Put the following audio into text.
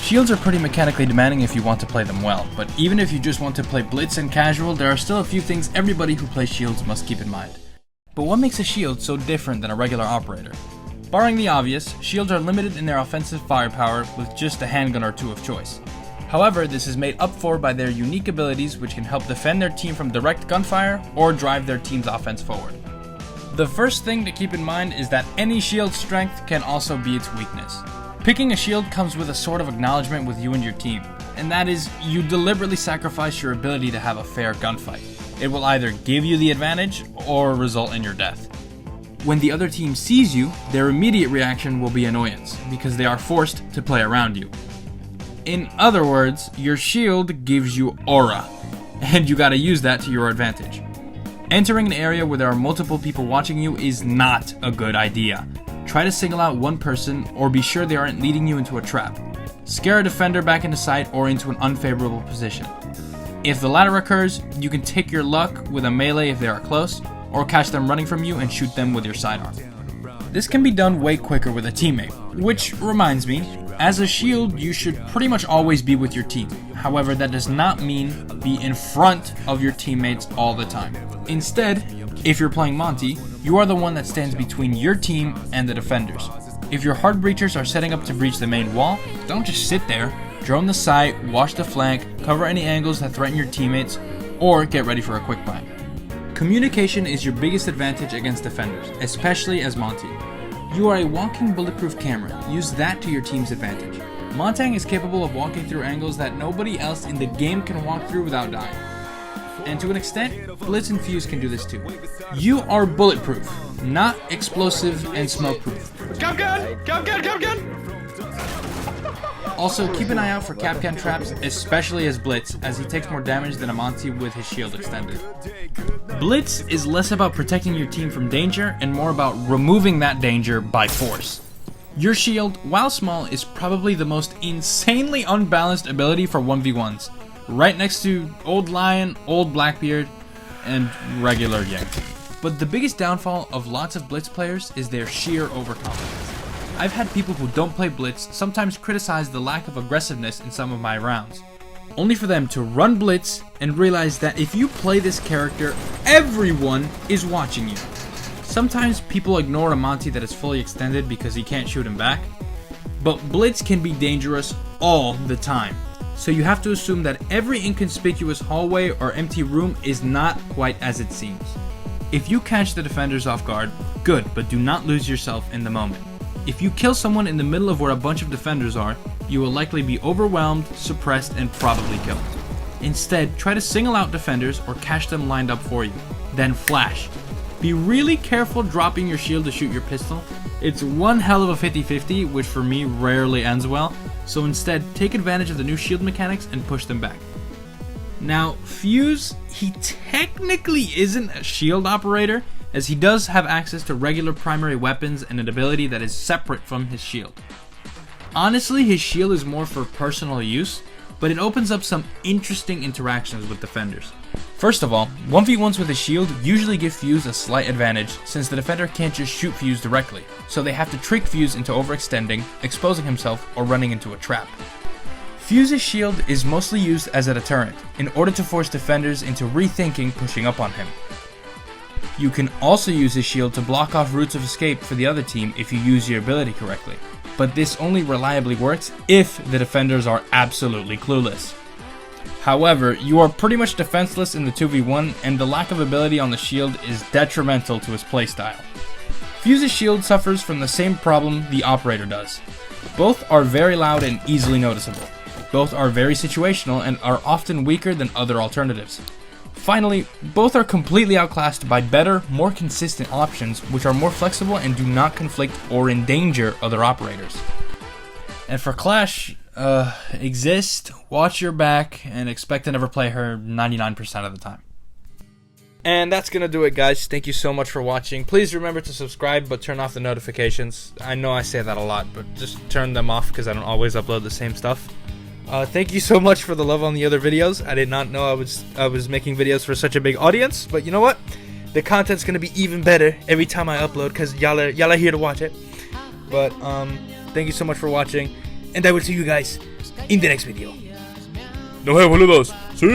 Shields are pretty mechanically demanding if you want to play them well, but even if you just want to play Blitz and casual, there are still a few things everybody who plays shields must keep in mind. But what makes a shield so different than a regular operator? Barring the obvious, shields are limited in their offensive firepower with just a handgun or two of choice. However, this is made up for by their unique abilities which can help defend their team from direct gunfire or drive their team's offense forward. The first thing to keep in mind is that any shield's strength can also be its weakness. Picking a shield comes with a sort of acknowledgement with you and your team, and that is, you deliberately sacrifice your ability to have a fair gunfight. It will either give you the advantage or result in your death. When the other team sees you, their immediate reaction will be annoyance, because they are forced to play around you. In other words, your shield gives you aura, and you gotta use that to your advantage. Entering an area where there are multiple people watching you is not a good idea. Try to single out one person, or be sure they aren't leading you into a trap. Scare a defender back into sight or into an unfavorable position. If the latter occurs, you can take your luck with a melee if they are close, or catch them running from you and shoot them with your sidearm. This can be done way quicker with a teammate, which reminds me, as a shield you should pretty much always be with your team. However, that does not mean be in front of your teammates all the time. Instead, if you're playing Monty, you are the one that stands between your team and the defenders. If your hard breachers are setting up to breach the main wall, don't just sit there. Drone the site, watch the flank, cover any angles that threaten your teammates, or get ready for a quick buy. Communication is your biggest advantage against defenders, especially as Monty. You are a walking bulletproof camera. Use that to your team's advantage. Montang is capable of walking through angles that nobody else in the game can walk through without dying. And to an extent, Blitz and Fuse can do this too. You are bulletproof, not explosive and smokeproof. Come gun! Also, keep an eye out for Capcan traps, especially as Blitz, as he takes more damage than a Monty with his shield extended. Blitz is less about protecting your team from danger and more about removing that danger by force. Your shield, while small, is probably the most insanely unbalanced ability for 1v1s, right next to Old Lion, Old Blackbeard, and regular Yank. But the biggest downfall of lots of Blitz players is their sheer overconfidence. I've had people who don't play Blitz sometimes criticize the lack of aggressiveness in some of my rounds, only for them to run Blitz and realize that if you play this character, everyone is watching you. Sometimes people ignore a Monty that is fully extended because he can't shoot him back, but Blitz can be dangerous all the time. So you have to assume that every inconspicuous hallway or empty room is not quite as it seems. If you catch the defenders off guard, good, but do not lose yourself in the moment. If you kill someone in the middle of where a bunch of defenders are, you will likely be overwhelmed, suppressed, and probably killed. Instead, try to single out defenders or catch them lined up for you. Then flash. Be really careful dropping your shield to shoot your pistol. It's one hell of a 50-50, which for me rarely ends well, so instead take advantage of the new shield mechanics and push them back. Now, Fuse, he technically isn't a shield operator, as he does have access to regular primary weapons and an ability that is separate from his shield. Honestly, his shield is more for personal use, but it opens up some interesting interactions with defenders. First of all, 1v1s with his shield usually give Fuse a slight advantage since the defender can't just shoot Fuse directly, so they have to trick Fuse into overextending, exposing himself, or running into a trap. Fuse's shield is mostly used as a deterrent, in order to force defenders into rethinking pushing up on him. You can also use his shield to block off routes of escape for the other team if you use your ability correctly, but this only reliably works if the defenders are absolutely clueless. However, you are pretty much defenseless in the 2v1, and the lack of ability on the shield is detrimental to his playstyle. Fuse's shield suffers from the same problem the operator does. Both are very loud and easily noticeable. Both are very situational and are often weaker than other alternatives. Finally, both are completely outclassed by better, more consistent options which are more flexible and do not conflict or endanger other operators. And for Clash, exist, watch your back, and expect to never play her 99% of the time. And that's going to do it, guys. Thank you so much for watching. Please remember to subscribe, but turn off the notifications. I know I say that a lot, but just turn them off because I don't always upload the same stuff. Thank you so much for the love on the other videos. I did not know I was making videos for such a big audience, but you know what? The content's gonna be even better every time I upload because y'all are here to watch it. But thank you so much for watching, and I will see you guys in the next video. Nos vemos, boludos. Sí.